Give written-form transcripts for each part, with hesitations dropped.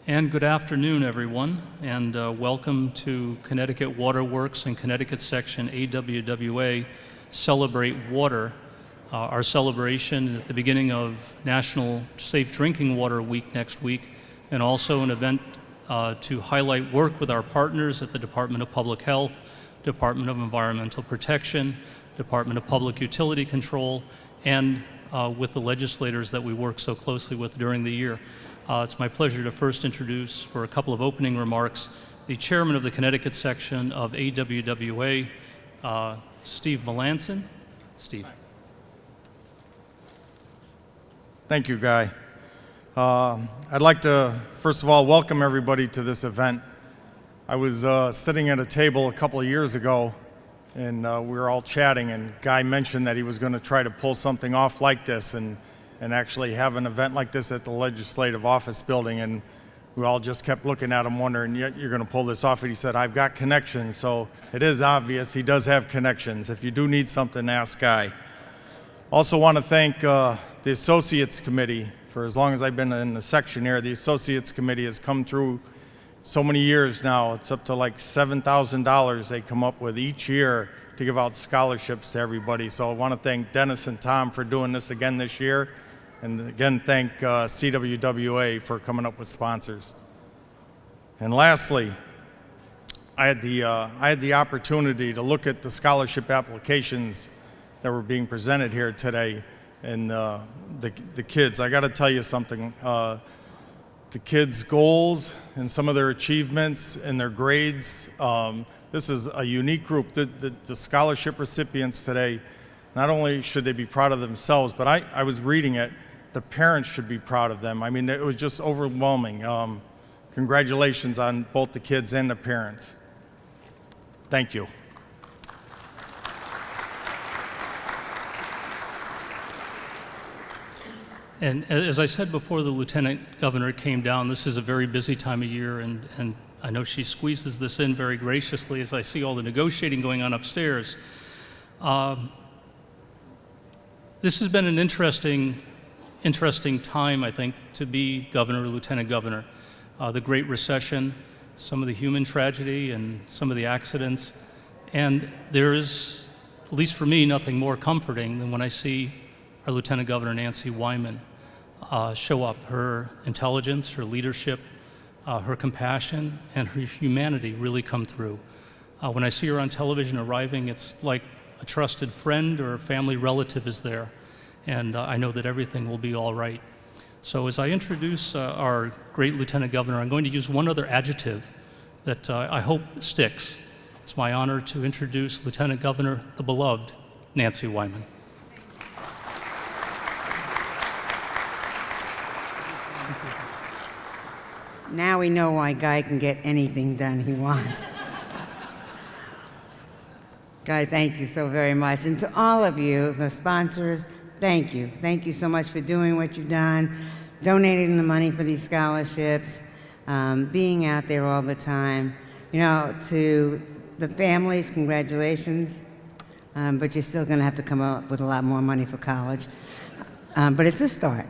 And good afternoon, everyone, and welcome to Connecticut Waterworks and Connecticut Section CWWA Celebrate Water, our celebration at the beginning of National Safe Drinking Water Week next week, and also an event to highlight work with our partners at the Department of Public Health, Department of Environmental Protection, Department of Public Utility Control, and with the legislators that we work so closely with during the year. It's my pleasure to first introduce, for a couple of opening remarks, the chairman of the Connecticut section of CWWA, Steve Melanson. Steve. Thank you, Guy. I'd like to, first of all, welcome everybody to this event. I was sitting at a table a couple of years ago, and we were all chatting, and Guy mentioned that he was going to try to pull something off like this and actually have an event like this at the Legislative Office building, and we all just kept looking at him wondering, you're going to pull this off, and he said, I've got connections, so it is obvious he does have connections. If you do need something, ask Guy. Also want to thank the Associates Committee. For as long as I've been in the section here, the Associates Committee has come through so many years now. It's up to like $7,000 they come up with each year to give out scholarships to everybody. So I want to thank Dennis and Tom for doing this again this year. And again, thank CWWA for coming up with sponsors. And lastly, I had the opportunity to look at the scholarship applications that were being presented here today, and the kids. I got to tell you something. The kids' goals and some of their achievements and their grades. This is a unique group. The scholarship recipients today, not only should they be proud of themselves, but I was reading it. The parents should be proud of them. I mean, it was just overwhelming. Congratulations on both the kids and the parents. Thank you. And as I said before the Lieutenant Governor came down, this is a very busy time of year, and I know she squeezes this in very graciously as I see all the negotiating going on upstairs. This has been an interesting time, I think, to be governor or lieutenant governor. The Great Recession, some of the human tragedy and some of the accidents. And there is, at least for me, nothing more comforting than when I see our Lieutenant Governor Nancy Wyman show up. Her intelligence, her leadership, her compassion, and her humanity really come through. When I see her on television arriving, it's like a trusted friend or a family relative is there. And I know that everything will be all right. So as I introduce our great Lieutenant Governor, I'm going to use one other adjective that I hope sticks. It's my honor to introduce Lieutenant Governor, the beloved Nancy Wyman. Now we know why Guy can get anything done he wants. Guy, thank you so very much. And to all of you, the sponsors, thank you. Thank you so much for doing what you've done, donating the money for these scholarships, being out there all the time. You know, to the families, congratulations, but you're still going to have to come up with a lot more money for college. But it's a start.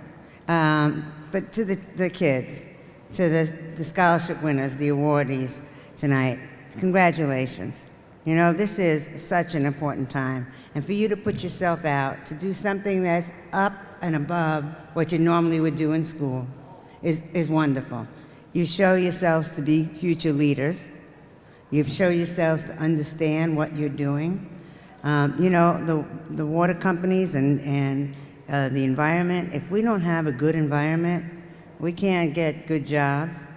But to the kids, to the scholarship winners, the awardees tonight, congratulations. You know, this is such an important time. And for you to put yourself out to do something that's up and above what you normally would do in school is wonderful. You show yourselves to be future leaders. You show yourselves to understand what you're doing. You know, the water companies and the environment, if we don't have a good environment, we can't get good jobs.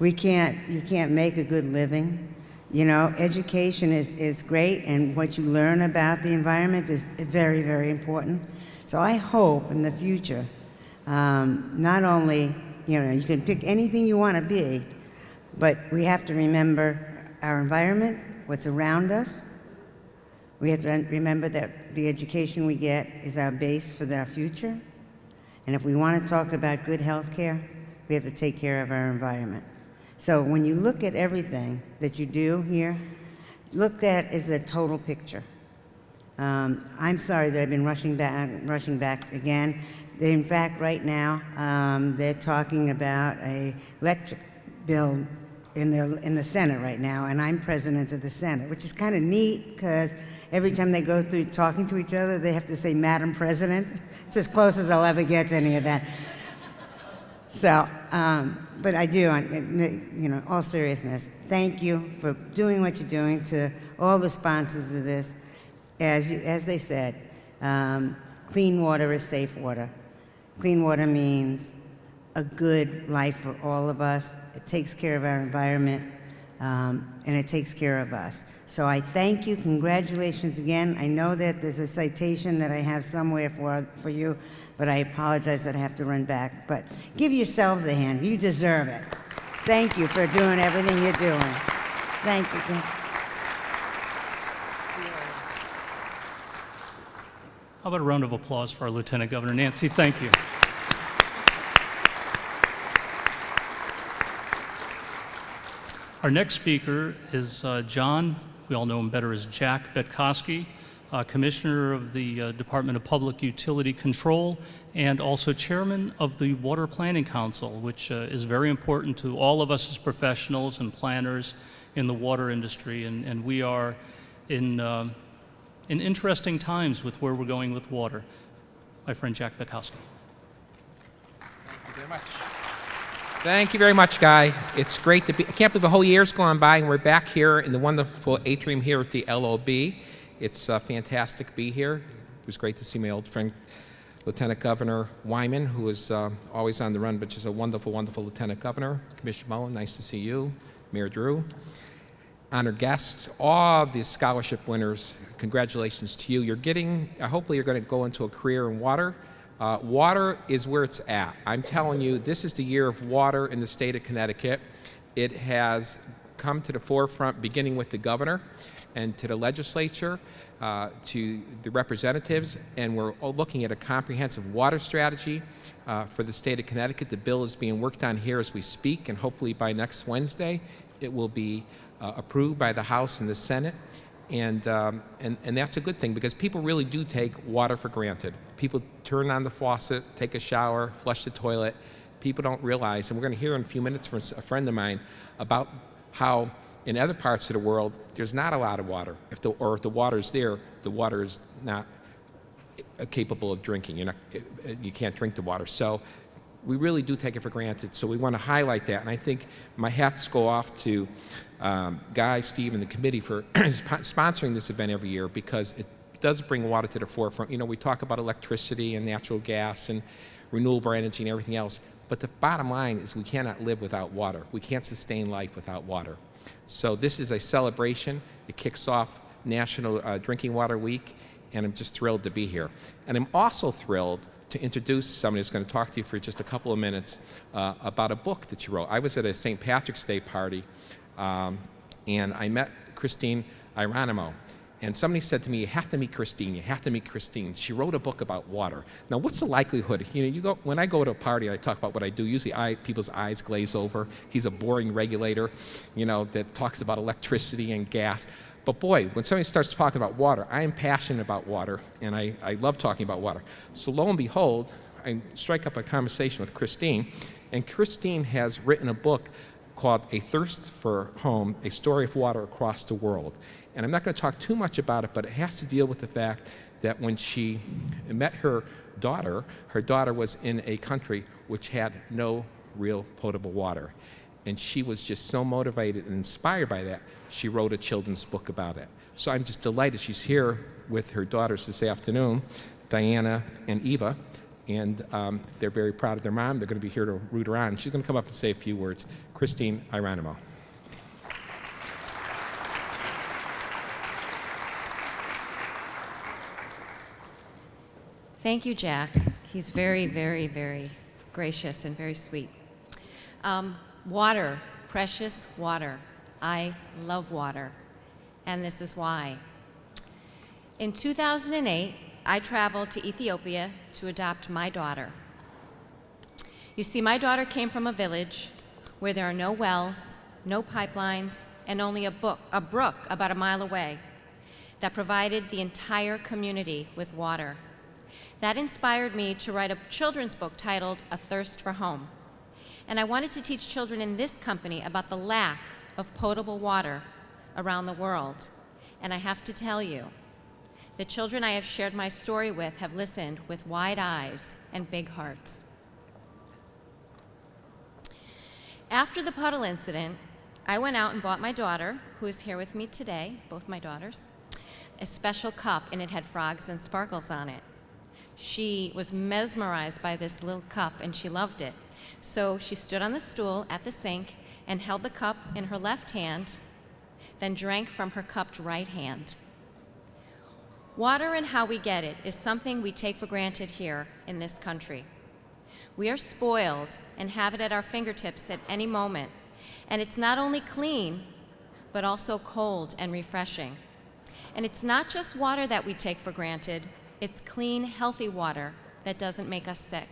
You can't make a good living. You know, education is great, and what you learn about the environment is very, very important. So I hope in the future, not only, you know, you can pick anything you want to be, but we have to remember our environment, what's around us. We have to remember that the education we get is our base for our future. And if we want to talk about good health care, we have to take care of our environment. So when you look at everything that you do here, look at it as a total picture. I'm sorry that I've been rushing back again. In fact, right now, they're talking about a electric bill in the Senate right now, and I'm president of the Senate, which is kind of neat because every time they go through talking to each other, they have to say Madam President. It's as close as I'll ever get to any of that. So, but I do, all seriousness, thank you for doing what you're doing, to all the sponsors of this. As they said, clean water is safe water. Clean water means a good life for all of us. It takes care of our environment, and it takes care of us. So I thank you. Congratulations again. I know that there's a citation that I have somewhere for you, but I apologize that I have to run back. But give yourselves a hand. You deserve it. Thank you for doing everything you're doing. Thank you. How about a round of applause for our Lieutenant Governor? Nancy, thank you. Our next speaker is John, we all know him better as Jack Betkoski, Commissioner of the Department of Public Utility Control and also Chairman of the Water Planning Council, which is very important to all of us as professionals and planners in the water industry. And we are in interesting times with where we're going with water. My friend Jack Betkoski. Thank you very much. Thank you very much, Guy. It's great to be. I can't believe a whole year's gone by and we're back here in the wonderful atrium here at the LOB. It's fantastic to be here. It was great to see my old friend, Lieutenant Governor Wyman, who is always on the run, but just a wonderful, wonderful Lieutenant Governor. Commissioner Mullen, nice to see you. Mayor Drew. Honored guests, all the scholarship winners, congratulations to you. You're getting, hopefully you're going to go into a career in water. Water is where it's at. I'm telling you, this is the year of water in the state of Connecticut. It has come to the forefront, beginning with the governor and to the legislature, to the representatives, and we're looking at a comprehensive water strategy for the state of Connecticut. The bill is being worked on here as we speak, and hopefully by next Wednesday it will be approved by the House and the Senate. And that's a good thing because people really do take water for granted. People turn on the faucet, take a shower, flush the toilet. People don't realize, and we're going to hear in a few minutes from a friend of mine about how in other parts of the world there's not a lot of water. If the water's there, the water is not capable of drinking. You can't drink the water. So we really do take it for granted. So we want to highlight that. And I think my hats go off to Guy, Steve, and the committee for sponsoring this event every year because it does bring water to the forefront. You know, we talk about electricity and natural gas and renewable energy and everything else, but the bottom line is we cannot live without water. We can't sustain life without water. So this is a celebration. It kicks off National Drinking Water Week, and I'm just thrilled to be here. And I'm also thrilled to introduce somebody who's going to talk to you for just a couple of minutes about a book that you wrote. I was at a St. Patrick's Day party, and I met Christine Ironimo. And somebody said to me, you have to meet Christine, you have to meet Christine. She wrote a book about water. Now, what's the likelihood? You know, when I go to a party and I talk about what I do, usually people's eyes glaze over. He's a boring regulator, you know, that talks about electricity and gas. But boy, when somebody starts talking about water, I am passionate about water, and I love talking about water. So lo and behold, I strike up a conversation with Christine, and Christine has written a book called A Thirst for Home, A Story of Water Across the World. And I'm not going to talk too much about it, but it has to deal with the fact that when she met her daughter was in a country which had no real potable water. And she was just so motivated and inspired by that, she wrote a children's book about it. So I'm just delighted she's here with her daughters this afternoon, Diana and Eva, and they're very proud of their mom. They're going to be here to root her on. She's going to come up and say a few words. Christine Ironimo. Thank you, Jack. He's very, very, very gracious and very sweet. Water, precious water. I love water, and this is why. In 2008, I traveled to Ethiopia to adopt my daughter. You see, my daughter came from a village where there are no wells, no pipelines, and only a brook about a mile away that provided the entire community with water. That inspired me to write a children's book titled A Thirst for Home. And I wanted to teach children in this company about the lack of potable water around the world. And I have to tell you, the children I have shared my story with have listened with wide eyes and big hearts. After the puddle incident, I went out and bought my daughter, who is here with me today, both my daughters, a special cup, and it had frogs and sparkles on it. She was mesmerized by this little cup, and she loved it. So she stood on the stool at the sink and held the cup in her left hand, then drank from her cupped right hand. Water and how we get it is something we take for granted here in this country. We are spoiled and have it at our fingertips at any moment. And it's not only clean, but also cold and refreshing. And it's not just water that we take for granted, it's clean, healthy water that doesn't make us sick.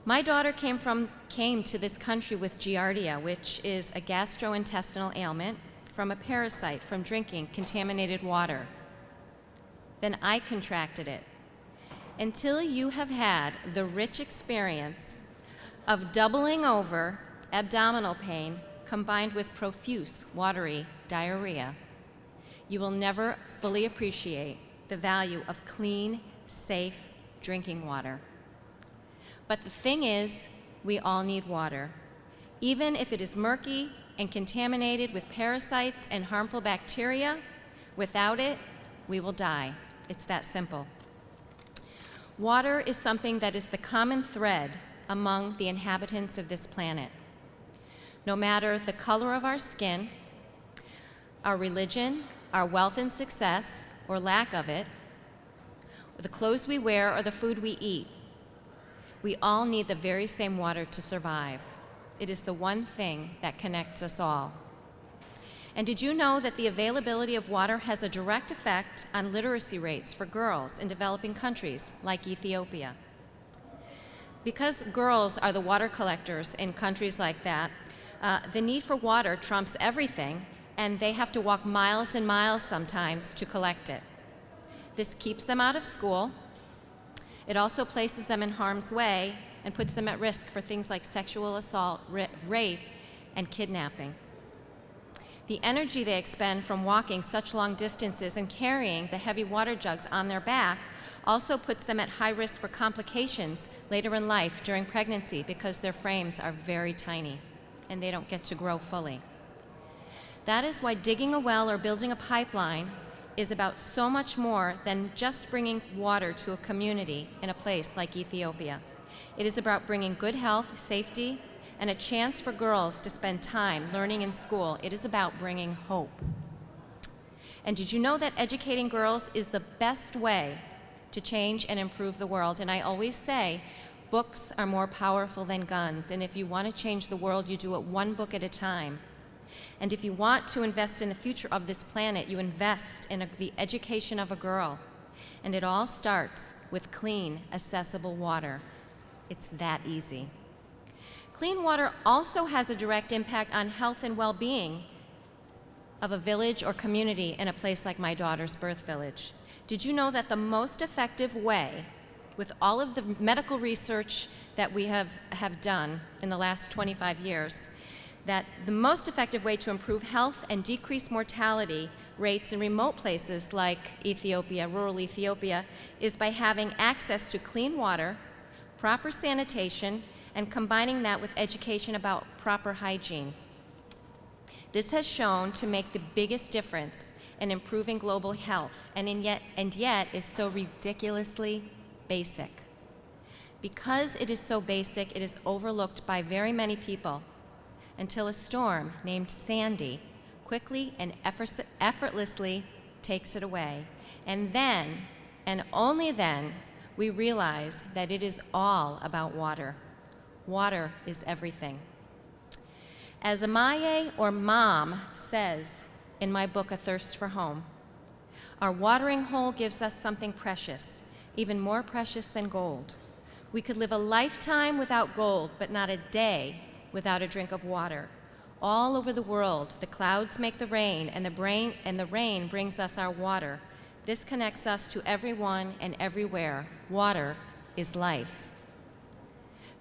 My daughter came to this country with Giardia, which is a gastrointestinal ailment from a parasite from drinking contaminated water. Then I contracted it. Until you have had the rich experience of doubling over abdominal pain combined with profuse, watery diarrhea, you will never fully appreciate the value of clean, safe drinking water. But the thing is, we all need water. Even if it is murky and contaminated with parasites and harmful bacteria, without it, we will die. It's that simple. Water is something that is the common thread among the inhabitants of this planet. No matter the color of our skin, our religion, our wealth and success, or lack of it, or the clothes we wear or the food we eat, we all need the very same water to survive. It is the one thing that connects us all. And did you know that the availability of water has a direct effect on literacy rates for girls in developing countries like Ethiopia? Because girls are the water collectors in countries like that, the need for water trumps everything, and they have to walk miles and miles sometimes to collect it. This keeps them out of school. It also places them in harm's way and puts them at risk for things like sexual assault, rape, and kidnapping. The energy they expend from walking such long distances and carrying the heavy water jugs on their back also puts them at high risk for complications later in life during pregnancy because their frames are very tiny and they don't get to grow fully. That is why digging a well or building a pipeline is about so much more than just bringing water to a community in a place like Ethiopia. It is about bringing good health, safety, and a chance for girls to spend time learning in school. It is about bringing hope. And did you know that educating girls is the best way to change and improve the world? And I always say, books are more powerful than guns, and if you want to change the world, you do it one book at a time. And if you want to invest in the future of this planet, you invest in the education of a girl. And it all starts with clean, accessible water. It's that easy. Clean water also has a direct impact on health and well-being of a village or community in a place like my daughter's birth village. Did you know that the most effective way, with all of the medical research that we have done in the last 25 years, that the most effective way to improve health and decrease mortality rates in remote places like Ethiopia, rural Ethiopia, is by having access to clean water, proper sanitation, and combining that with education about proper hygiene. This has shown to make the biggest difference in improving global health, and yet is so ridiculously basic. Because it is so basic, it is overlooked by very many people until a storm named Sandy quickly and effortlessly takes it away. And then, and only then, we realize that it is all about water. Water is everything. As Amaye, or Mom, says in my book, A Thirst for Home, our watering hole gives us something precious, even more precious than gold. We could live a lifetime without gold, but not a day without a drink of water. All over the world, the clouds make the rain, and the rain brings us our water. This connects us to everyone and everywhere. Water is life.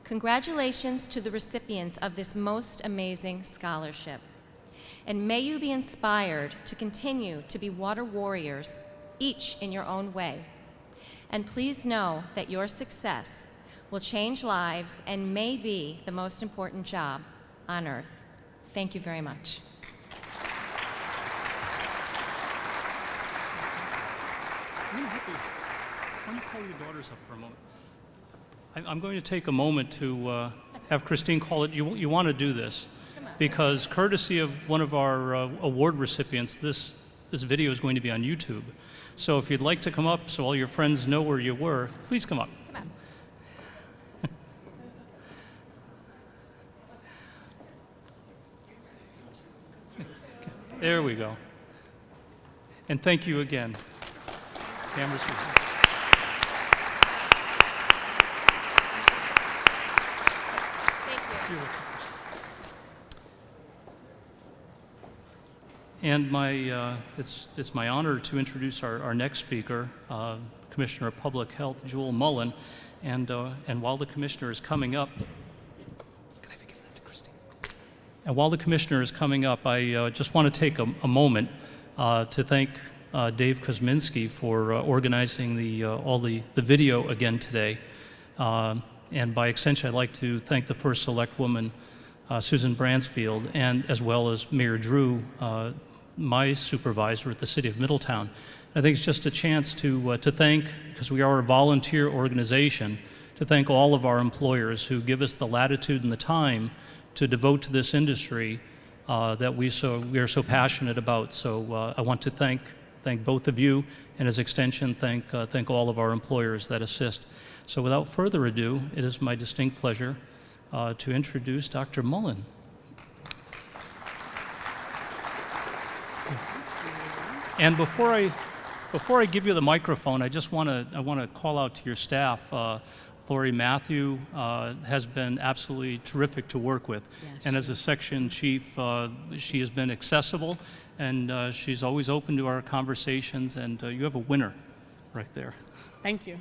Congratulations to the recipients of this most amazing scholarship. And may you be inspired to continue to be water warriors, each in your own way. And please know that your success will change lives and may be the most important job on earth. Thank you very much. Why don't you call your daughters up for a moment? I'm going to take a moment to have Christine call it. You want to do this because courtesy of one of our award recipients, this video is going to be on YouTube. So if you'd like to come up so all your friends know where you were, please come up. Come on. There we go. And thank you again. Cameras. Thank you. And it's my honor to introduce our next speaker, Commissioner of Public Health, Jewel Mullen. And while the commissioner is coming up, can I give that to Christine? And while the commissioner is coming up, I just want to take a moment to thank Dave Kosminski for organizing all the video again today. And by extension, I'd like to thank the first select woman, Susan Bransfield, and as well as Mayor Drew, my supervisor at the City of Middletown. I think it's just a chance to thank, because we are a volunteer organization, to thank all of our employers who give us the latitude and the time to devote to this industry that we are so passionate about. So I want to thank both of you, and as extension, thank all of our employers that assist. So without further ado, it is my distinct pleasure to introduce Dr. Mullen. And before I give you the microphone, I just want to call out to your staff. Lori Matthew has been absolutely terrific to work with, and as a section chief, she has been accessible, and she's always open to our conversations. And you have a winner right there. Thank you.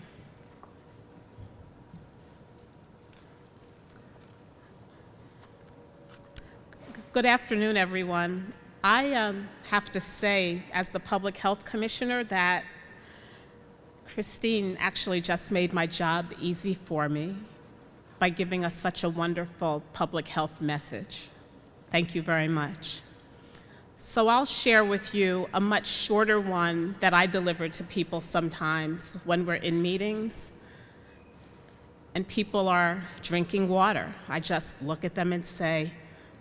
Good afternoon, everyone. I have to say, as the Public Health Commissioner, that Christine actually just made my job easy for me by giving us such a wonderful public health message. Thank you very much. So I'll share with you a much shorter one that I deliver to people sometimes when we're in meetings and people are drinking water. I just look at them and say,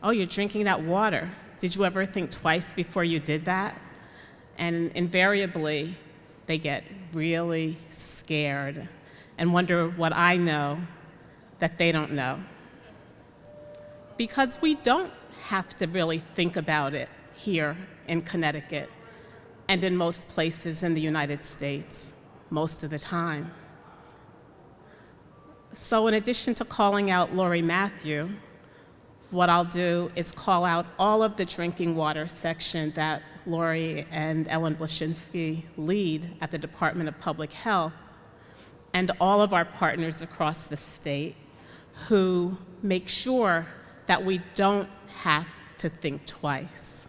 "Oh, you're drinking that water. Did you ever think twice before you did that?" And invariably, they get really scared and wonder what I know that they don't know. Because we don't have to really think about it here in Connecticut and in most places in the United States most of the time. So in addition to calling out Lori Matthew, what I'll do is call out all of the drinking water section that Lori and Ellen Blashinsky lead at the Department of Public Health, and all of our partners across the state who make sure that we don't have to think twice.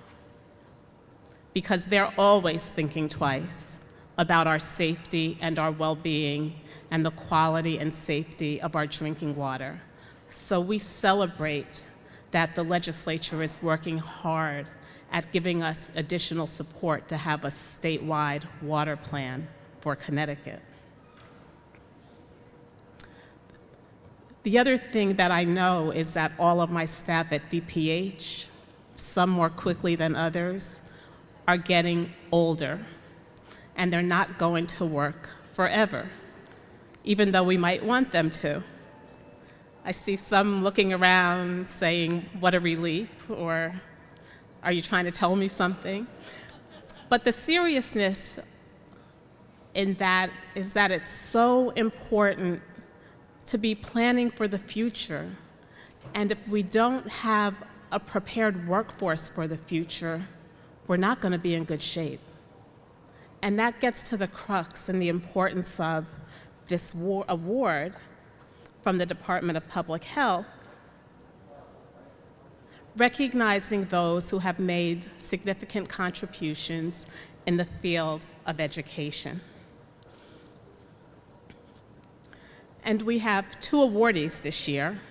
Because they're always thinking twice about our safety and our well-being and the quality and safety of our drinking water. So we celebrate that the legislature is working hard at giving us additional support to have a statewide water plan for Connecticut. The other thing that I know is that all of my staff at DPH, some more quickly than others, are getting older, and they're not going to work forever, even though we might want them to. I see some looking around saying, "What a relief," or "Are you trying to tell me something?" But the seriousness in that is that it's so important to be planning for the future. And if we don't have a prepared workforce for the future, we're not going to be in good shape. And that gets to the crux and the importance of this award from the Department of Public Health, recognizing those who have made significant contributions in the field of education. And we have two awardees this year,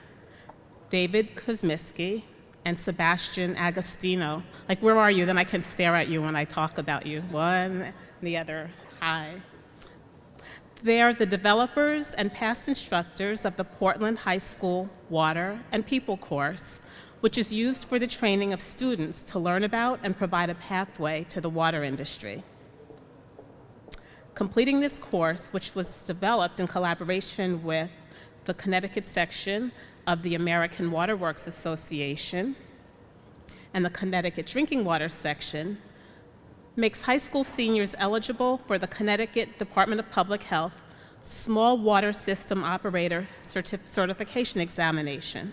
David Kuzmiski and Sebastian Agostino. Like, where are you? Then I can stare at you when I talk about you. One and the other, hi. They are the developers and past instructors of the Portland High School Water and People course, which is used for the training of students to learn about and provide a pathway to the water industry. Completing this course, which was developed in collaboration with the Connecticut section of the American Water Works Association and the Connecticut Drinking Water section, makes high school seniors eligible for the Connecticut Department of Public Health Small Water System Operator Certification Examination.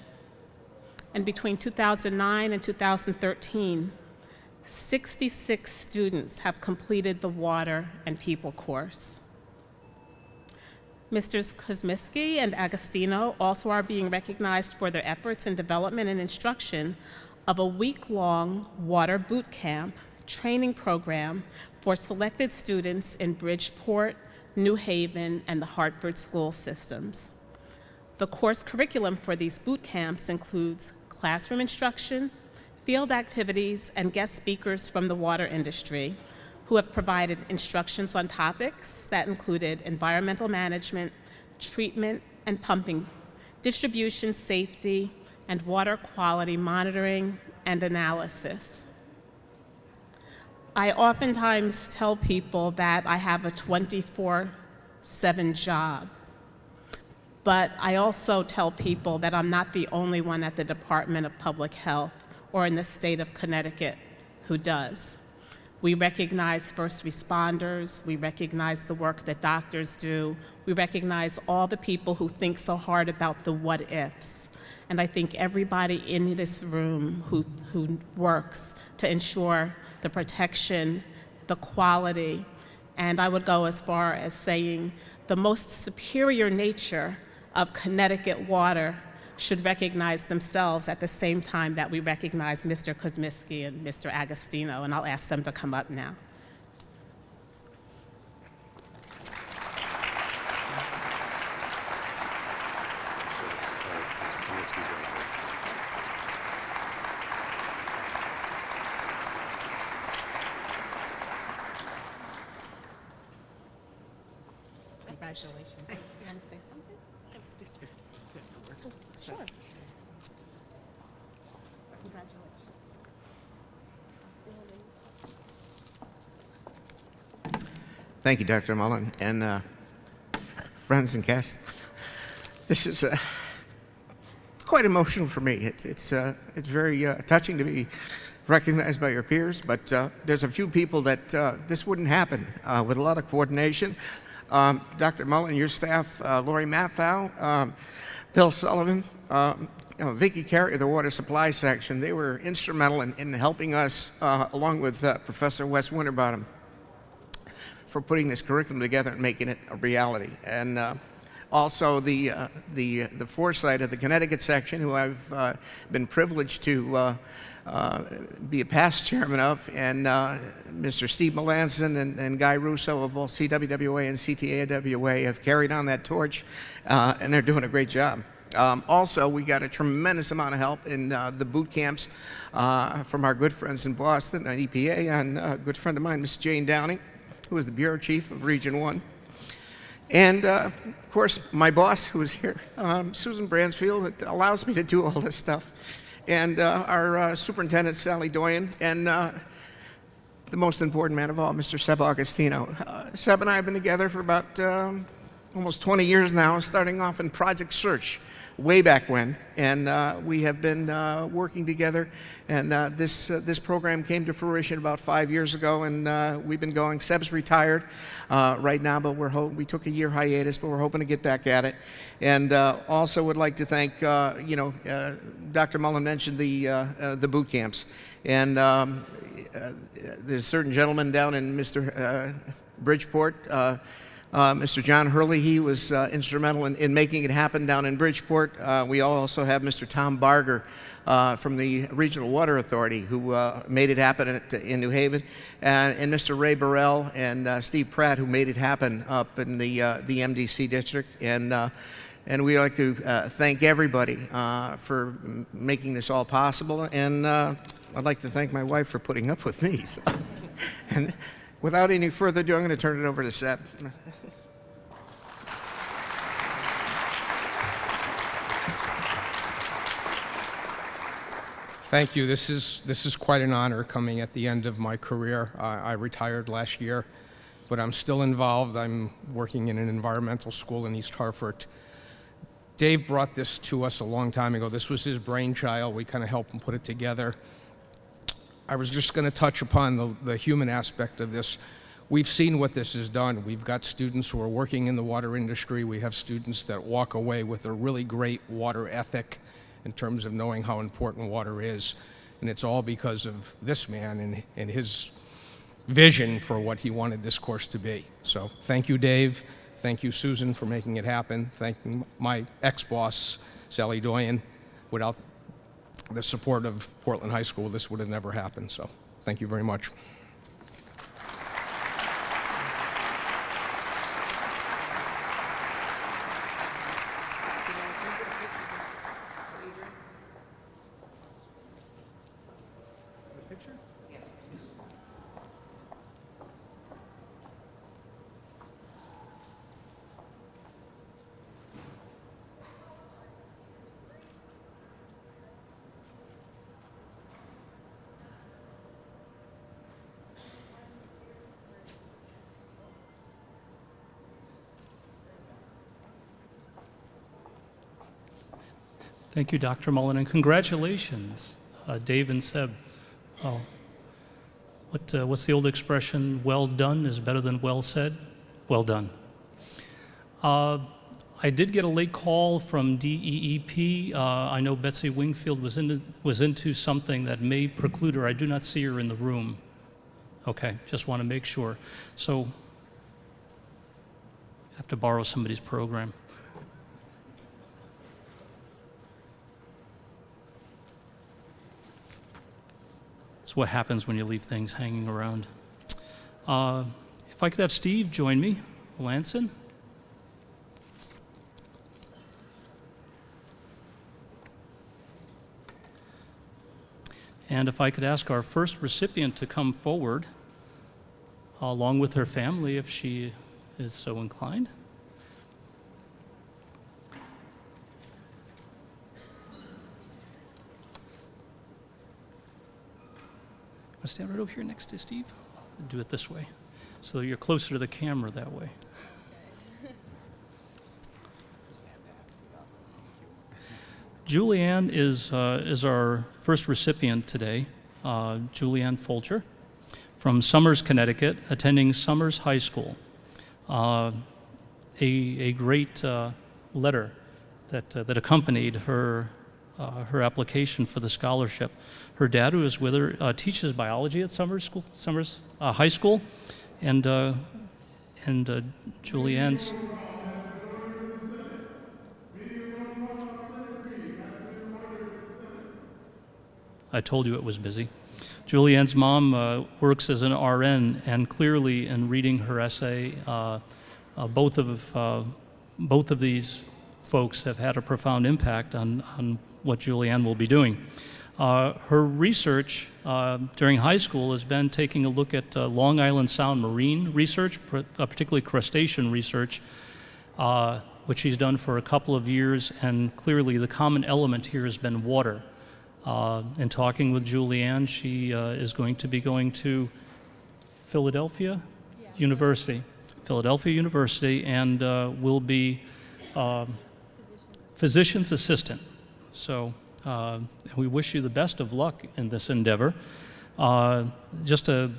And between 2009 and 2013, 66 students have completed the Water and People course. Mr. Kuzmiski and Agostino also are being recognized for their efforts in development and instruction of a week-long water boot camp training program for selected students in Bridgeport, New Haven, and the Hartford school systems. The course curriculum for these boot camps includes classroom instruction, field activities, and guest speakers from the water industry who have provided instructions on topics that included environmental management, treatment and pumping, distribution safety, and water quality monitoring and analysis. I oftentimes tell people that I have a 24/7 job, but I also tell people that I'm not the only one at the Department of Public Health or in the state of Connecticut who does. We recognize first responders, we recognize the work that doctors do, we recognize all the people who think so hard about the what ifs. And I think everybody in this room who works to ensure the protection, the quality, and I would go as far as saying the most superior nature of Connecticut water should recognize themselves at the same time that we recognize Mr. Kuzmiski and Mr. Agostino, and I'll ask them to come up now. Congratulations. You want to say something? Sure. Congratulations. Thank you, Dr. Mullen, and friends and guests. This is quite emotional for me. It's very touching to be recognized by your peers, but there's a few people that this wouldn't happen with a lot of coordination. Dr. Mullen, your staff, Lori Mathau, Bill Sullivan, Vicki Carey of the Water Supply Section, they were instrumental in helping us, along with Professor Wes Winterbottom, for putting this curriculum together and making it a reality. And also the foresight of the Connecticut section, who I've been privileged to be a past chairman of, and Mr. Steve Melanson and Guy Russo of both CWWA and CTAWWA have carried on that torch, and they're doing a great job. Also, we got a tremendous amount of help in the boot camps from our good friends in Boston at EPA, and a good friend of mine, Ms. Jane Downing, who is the Bureau Chief of Region 1. And, of course, my boss, who is here, Susan Bransfield, that allows me to do all this stuff. And our superintendent, Sally Doyen, and the most important man of all, Mr. Seb Agostino. Seb and I have been together for about almost 20 years now, starting off in Project Search way back when, and we have been working together, and this program came to fruition about 5 years ago, and we've been going. Seb's retired right now, but we took a year hiatus, but we're hoping to get back at it. And also would like to thank, Dr. Mullen mentioned the boot camps, and there's a certain gentleman down in Bridgeport, Mr. John Hurley, he was instrumental in making it happen down in Bridgeport. We also have Mr. Tom Barger from the Regional Water Authority, who made it happen in New Haven, and Mr. Ray Burrell and Steve Pratt, who made it happen up in the MDC district. And we'd like to thank everybody for making this all possible. And I'd like to thank my wife for putting up with me. So. And without any further ado, I'm going to turn it over to Seb. Thank you. This is quite an honor coming at the end of my career. I retired last year, but I'm still involved. I'm working in an environmental school in East Hartford. Dave brought this to us a long time ago. This was his brainchild. We kind of helped him put it together. I was just going to touch upon the human aspect of this. We've seen what this has done. We've got students who are working in the water industry. We have students that walk away with a really great water ethic in terms of knowing how important water is. And it's all because of this man and his vision for what he wanted this course to be. So thank you, Dave. Thank you, Susan, for making it happen. Thank you, my ex-boss, Sally Doyen. Without the support of Portland High School, this would have never happened. So thank you very much. Thank you, Dr. Mullen, and congratulations, Dave and Seb. Oh, what's the old expression? Well done is better than well said. Well done. I did get a late call from DEEP. I know Betsy Wingfield was into something that may preclude her. I do not see her in the room. Okay, just want to make sure. So, I have to borrow somebody's program. It's what happens when you leave things hanging around. If I could have Steve join me, Lanson. And if I could ask our first recipient to come forward, along with her family, if she is so inclined. I'll stand right over here next to Steve. Do it this way, so you're closer to the camera that way. Julianne is our first recipient today. Julianne Folger from Somers, Connecticut, attending Somers High School. A great letter that accompanied her application for the scholarship. Her dad, who is with her, teaches biology at Somers High School, and Julianne's. I told you it was busy. Julianne's mom works as an RN, and clearly in reading her essay, both of these folks have had a profound impact on what Julianne will be doing. Her research during high school has been taking a look at Long Island Sound marine research, particularly crustacean research, which she's done for a couple of years, and clearly the common element here has been water. In talking with Julianne, she is going to be going to Philadelphia University, and will be physician's assistant. So we wish you the best of luck in this endeavor. Just a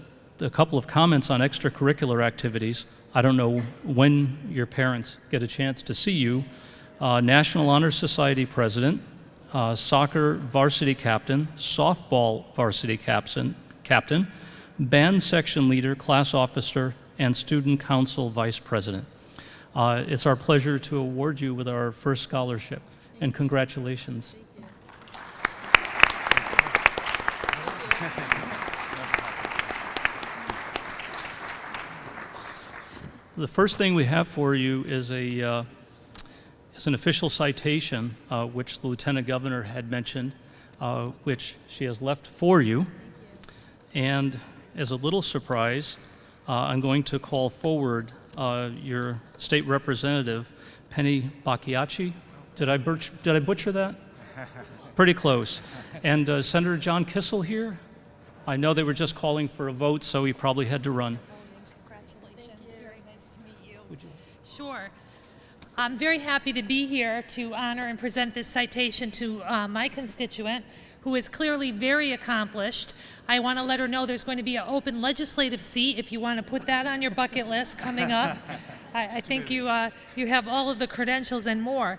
couple of comments on extracurricular activities. I don't know when your parents get a chance to see you. National Honor Society president, soccer varsity captain, softball varsity captain, band section leader, class officer, and student council vice president. It's our pleasure to award you with our first scholarship, and congratulations. The first thing we have for you is an official citation, which the Lieutenant Governor had mentioned, which she has left for you. And as a little surprise, I'm going to call forward your state representative, Penny Bacchiacci. Did I butcher that? Pretty close. And Senator John Kissel here. I know they were just calling for a vote, so he probably had to run. Congratulations. Very nice to meet you. Sure. I'm very happy to be here to honor and present this citation to my constituent, who is clearly very accomplished. I want to let her know there's going to be an open legislative seat if you want to put that on your bucket list coming up. I think you have all of the credentials and more.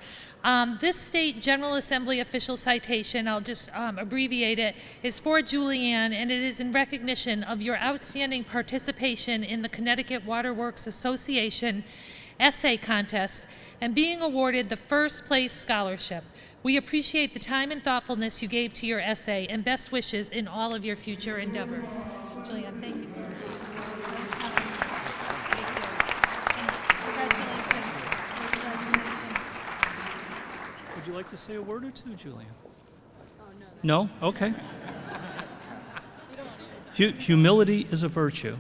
This state General Assembly official citation, I'll just abbreviate it, is for Julianne, and it is in recognition of your outstanding participation in the Connecticut Waterworks Association essay contest and being awarded the first place scholarship. We appreciate the time and thoughtfulness you gave to your essay, and best wishes in all of your future endeavors. Julianne, thank you. Would you like to say a word or two, Julian? No? Okay. Humility is a virtue.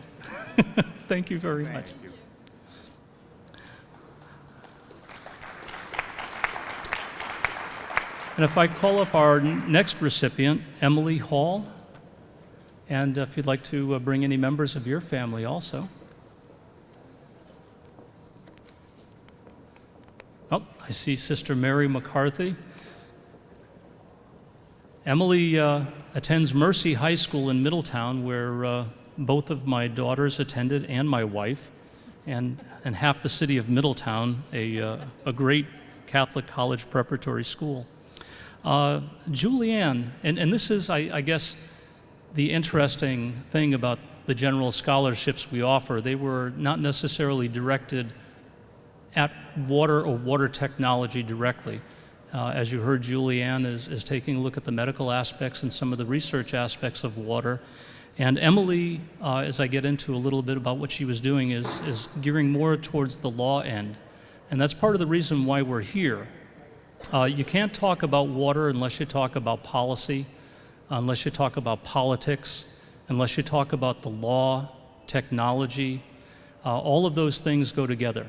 Thank you very much. And if I call up our next recipient, Emily Hall, and if you'd like to bring any members of your family also. Oh, I see Sister Mary McCarthy. Emily attends Mercy High School in Middletown, where both of my daughters attended, and my wife, and half the city of Middletown, a great Catholic college preparatory school. Julianne, and this is, I guess, the interesting thing about the general scholarships we offer. They were not necessarily directed at water or water technology directly. As you heard, Julianne is taking a look at the medical aspects and some of the research aspects of water. And Emily, as I get into a little bit about what she was doing, is gearing more towards the law end. And that's part of the reason why we're here. You can't talk about water unless you talk about policy, unless you talk about politics, unless you talk about the law, technology. All of those things go together.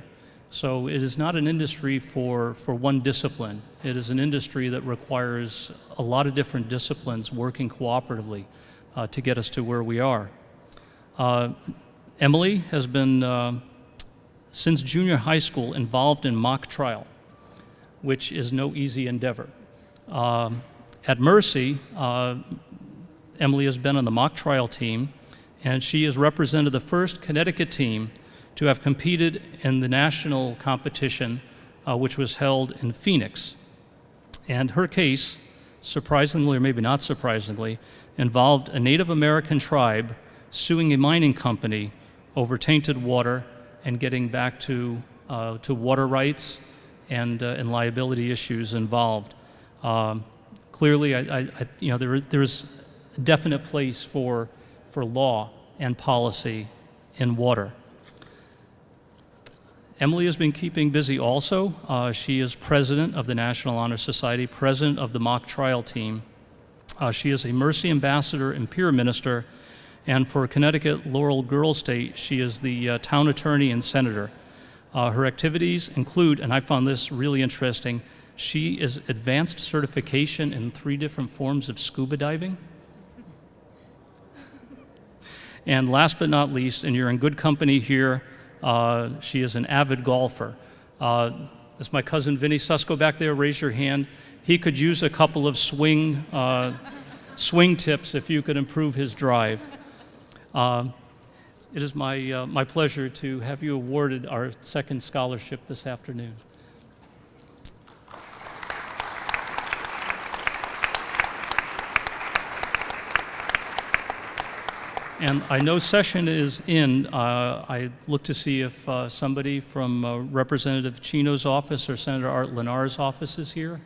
So it is not an industry for one discipline. It is an industry that requires a lot of different disciplines working cooperatively to get us to where we are. Emily has been, since junior high school, involved in mock trial, which is no easy endeavor. At Mercy, Emily has been on the mock trial team, and she has represented the first Connecticut team to have competed in the national competition, which was held in Phoenix. And her case, surprisingly or maybe not surprisingly, involved a Native American tribe suing a mining company over tainted water and getting back to water rights and liability issues involved. Clearly, there's a definite place for law and policy in water. Emily has been keeping busy also. She is president of the National Honor Society, president of the mock trial team. She is a Mercy ambassador and peer minister, and for Connecticut Laurel Girl State, she is the town attorney and senator. Her activities include, and I found this really interesting, she is advanced certification in 3 different forms of scuba diving. And last but not least, and you're in good company here, she is an avid golfer. Is my cousin Vinny Susko back there? Raise your hand. He could use a couple of swing tips if you could improve his drive. It is my pleasure to have you awarded our second scholarship this afternoon. And I know session is in. I look to see if somebody from Representative Chino's office or Senator Art Lenar's office is here.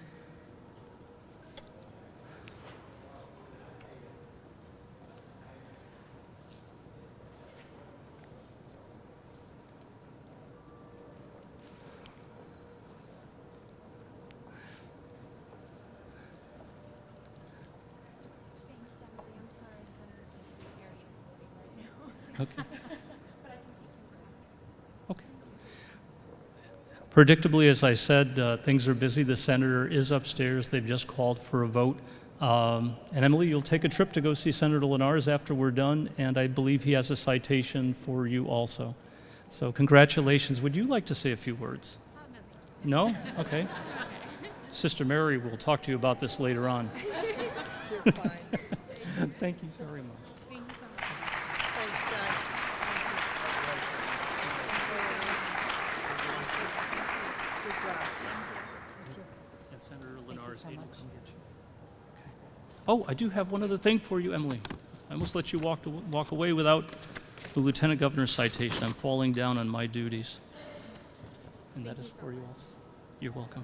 Okay. Okay. Predictably, as I said, things are busy. The senator is upstairs. They've just called for a vote. And Emily, you'll take a trip to go see Senator Lenars after we're done, and I believe he has a citation for you also. So congratulations. Would you like to say a few words? No? Okay. Sister Mary will talk to you about this later on. Thank you very much. Oh, I do have one other thing for you, Emily. I almost let you walk away without the Lieutenant Governor's citation. I'm falling down on my duties. And that is for you also. You're welcome.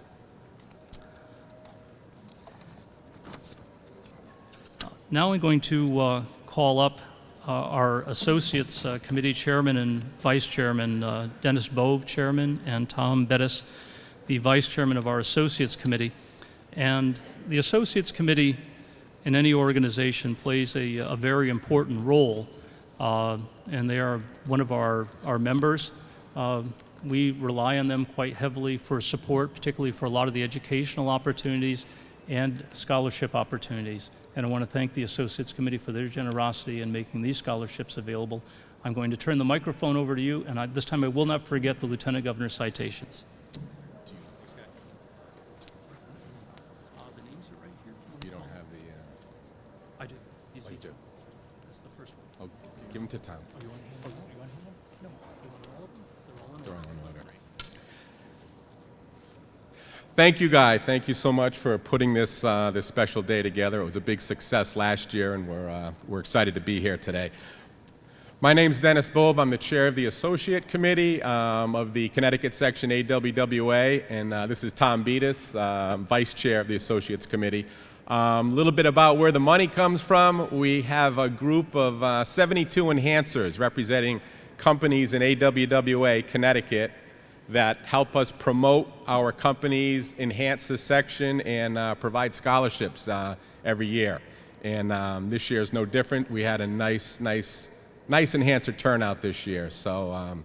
Now I'm going to call up our Associates Committee Chairman and Vice Chairman, Dennis Bove, Chairman, and Tom Bettis, the Vice Chairman of our Associates Committee. And the Associates Committee in any organization plays a very important role, and they are one of our members. We rely on them quite heavily for support, particularly for a lot of the educational opportunities and scholarship opportunities. And I want to thank the Associates Committee for their generosity in making these scholarships available. I'm going to turn the microphone over to you, and this time I will not forget the Lieutenant Governor's citations. I do. He's each. That's the first one. Oh, give them to Tom. Oh, you want to hand them? No. You want all of them? They're all in order. Thank you, Guy. Thank you so much for putting this this special day together. It was a big success last year, and we're excited to be here today. My name's Dennis Bove. I'm the chair of the Associate Committee of the Connecticut Section AWWA, and this is Tom Bettis, Vice Chair of the Associates Committee. A little bit about where the money comes from. We have a group of 72 enhancers representing companies in AWWA, Connecticut, that help us promote our companies, enhance the section, and provide scholarships every year. And this year is no different. We had a nice enhancer turnout this year. So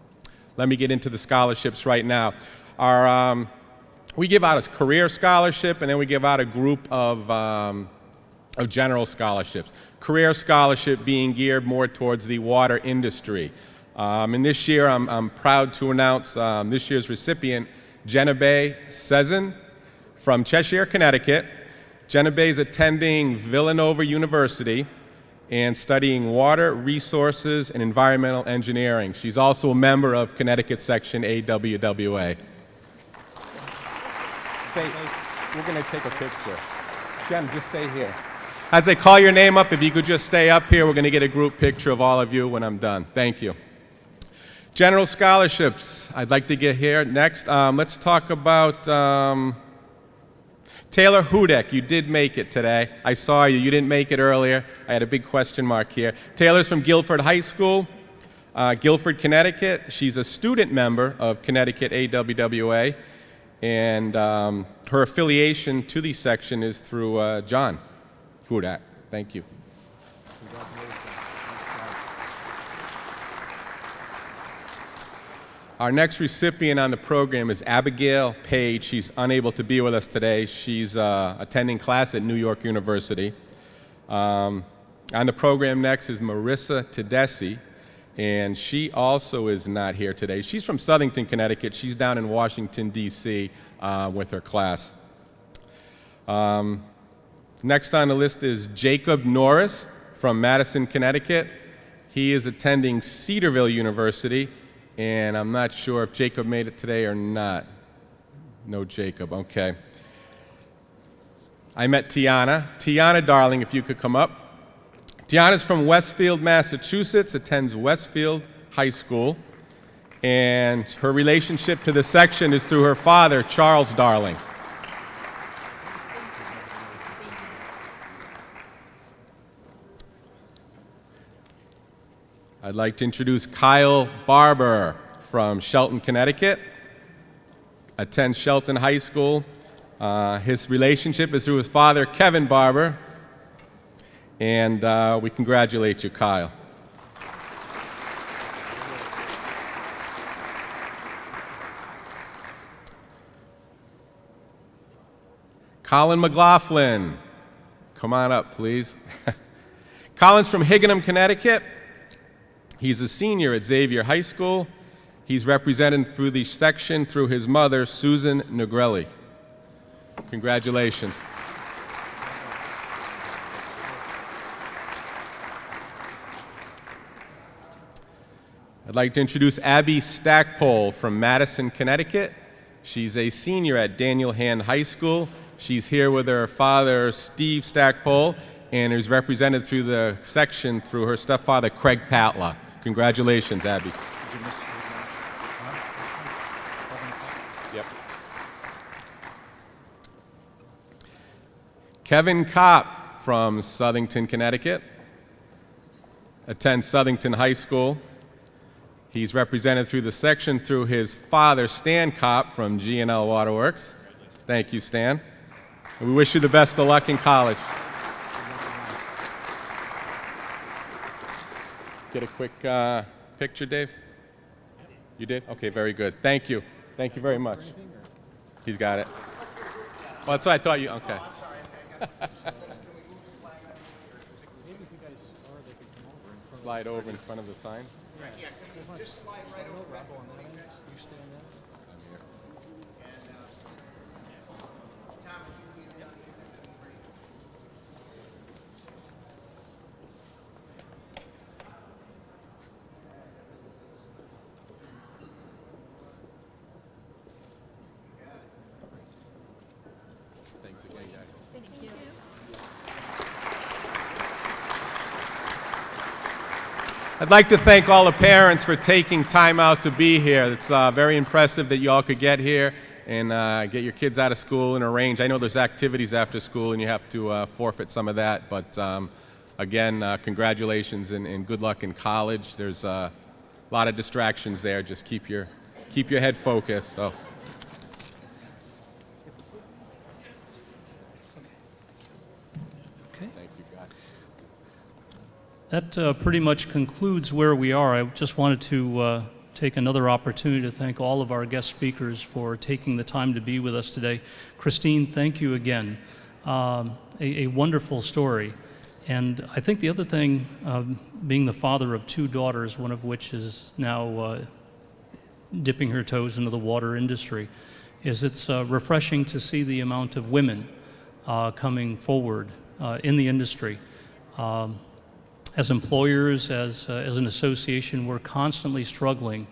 let me get into the scholarships right now. We give out a career scholarship, and then we give out a group of general scholarships. Career scholarship being geared more towards the water industry. And this year, I'm proud to announce this year's recipient, Genevieve Sezin from Cheshire, Connecticut. Genevieve is attending Villanova University and studying water resources and environmental engineering. She's also a member of Connecticut Section AWWA. We're going to take a picture. Jen, just stay here. As I call your name up, if you could just stay up here, we're going to get a group picture of all of you when I'm done. Thank you. General scholarships, I'd like to get here next. Let's talk about Taylor Hudek. You did make it today. I saw you. You didn't make it earlier. I had a big question mark here. Taylor's from Guilford High School, Guilford, Connecticut. She's a student member of Connecticut AWWA. And her affiliation to the section is through John Hudak. Thank you. Our next recipient on the program is Abigail Page. She's unable to be with us today. She's attending class at New York University. On the program next is Marissa Tedeschi, and she also is not here today. She's from Southington, Connecticut. She's down in Washington, D.C. With her class. Next on the list is Jacob Norris from Madison, Connecticut. He is attending Cedarville University, and I'm not sure if Jacob made it today or not. No Jacob, okay. I met Tiana. Tiana, darling, if you could come up. Tiana's from Westfield, Massachusetts, attends Westfield High School, and her relationship to the section is through her father, Charles Darling. I'd like to introduce Kyle Barber from Shelton, Connecticut, attends Shelton High School. His relationship is through his father, Kevin Barber, and we congratulate you, Kyle. Colin McLaughlin, come on up, please. Colin's from Higganum, Connecticut. He's a senior at Xavier High School. He's represented through the section through his mother, Susan Negrelli. Congratulations. I'd like to introduce Abby Stackpole from Madison, Connecticut. She's a senior at Daniel Hand High School. She's here with her father, Steve Stackpole, and is represented through the section through her stepfather, Craig Patla. Congratulations, Abby. Yep. Kevin Kopp from Southington, Connecticut, attends Southington High School. He's represented through the section through his father, Stan Kopp from G&L Waterworks. Thank you, Stan. And we wish you the best of luck in college. Get a quick picture, Dave? You did? Okay, very good. Thank you. Thank you very much. He's got it. Well, that's what I thought you, okay. Slide over in front of the sign. Yeah, just slide right over. Thanks again, guys. Thank you. I'd like to thank all the parents for taking time out to be here. It's very impressive that you all could get here and get your kids out of school and arrange. I know there's activities after school and you have to forfeit some of that, but again, congratulations and good luck in college. There's a lot of distractions there. Just keep your head focused. So. Okay. Thank you, guys. That pretty much concludes where we are. I just wanted to take another opportunity to thank all of our guest speakers for taking the time to be with us today. Christine, thank you again. A wonderful story. And I think the other thing, being the father of two daughters, one of which is now dipping her toes into the water industry, is it's refreshing to see the amount of women coming forward in the industry. As employers, as an association, we're constantly struggling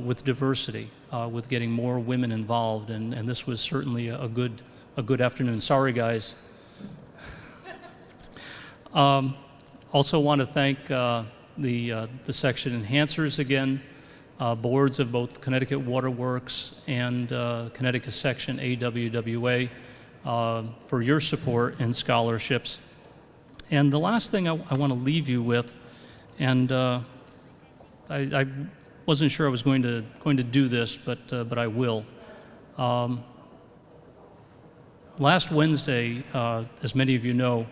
with diversity, with getting more women involved, and this was certainly a good afternoon. Sorry, guys. Also want to thank the section enhancers again, boards of both Connecticut Waterworks and Connecticut section CWWA for your support and scholarships. And the last thing I want to leave you with, and I wasn't sure I was going to do this, but I will. Last Wednesday, as many of you know,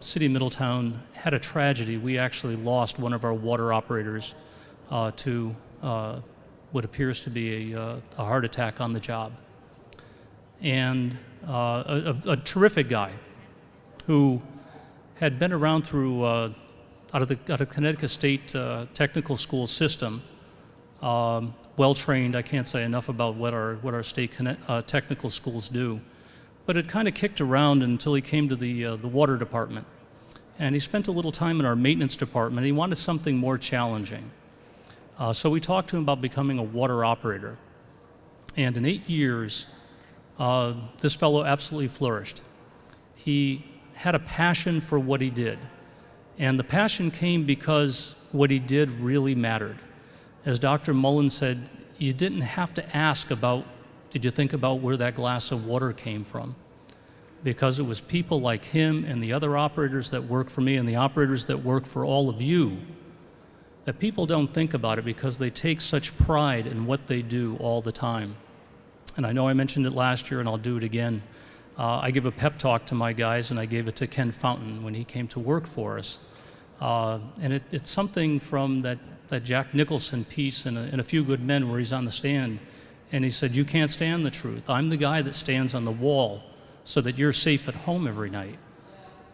City of Middletown had a tragedy. We actually lost one of our water operators to what appears to be a heart attack on the job. And a terrific guy who had been around through out of the Connecticut State technical school system, well trained. I can't say enough about what our state technical schools do, but it kind of kicked around until he came to the water department, and he spent a little time in our maintenance department. He wanted something more challenging, so we talked to him about becoming a water operator, and in 8 years, this fellow absolutely flourished. He had a passion for what he did, And the passion came because what he did really mattered. As Dr. Mullen said, you didn't have to ask about, did you think about where that glass of water came from? Because it was people like him and the other operators that work for me and the operators that work for all of you, that people don't think about it because they take such pride in what they do all the time. And I know I mentioned it last year and I'll do it again. I give a pep talk to my guys, and I gave it to Ken Fountain when he came to work for us. And it's something from that Jack Nicholson piece in A Few Good Men, where he's on the stand and he said, "You can't stand the truth. I'm the guy that stands on the wall so that you're safe at home every night."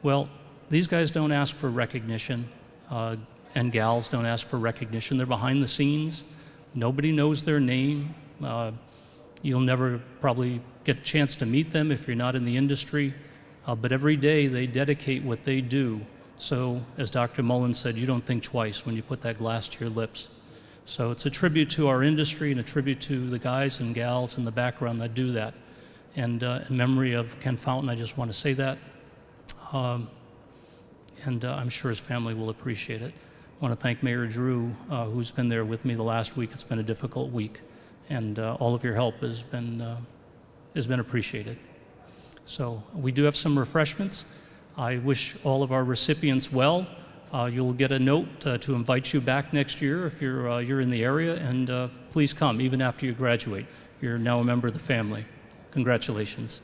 Well, these guys don't ask for recognition, and gals don't ask for recognition. They're behind the scenes. Nobody knows their name. You'll never probably get a chance to meet them if you're not in the industry, but every day they dedicate what they do. So, as Dr. Mullen said, you don't think twice when you put that glass to your lips. So it's a tribute to our industry and a tribute to the guys and gals in the background that do that. And in memory of Ken Fountain, I just want to say that. And I'm sure his family will appreciate it. I want to thank Mayor Drew, who's been there with me the last week. It's been a difficult week, and all of your help has been appreciated. So we do have some refreshments. I wish all of our recipients well. You'll get a note to invite you back next year if you're in the area, and please come even after you graduate. You're now a member of the family. Congratulations.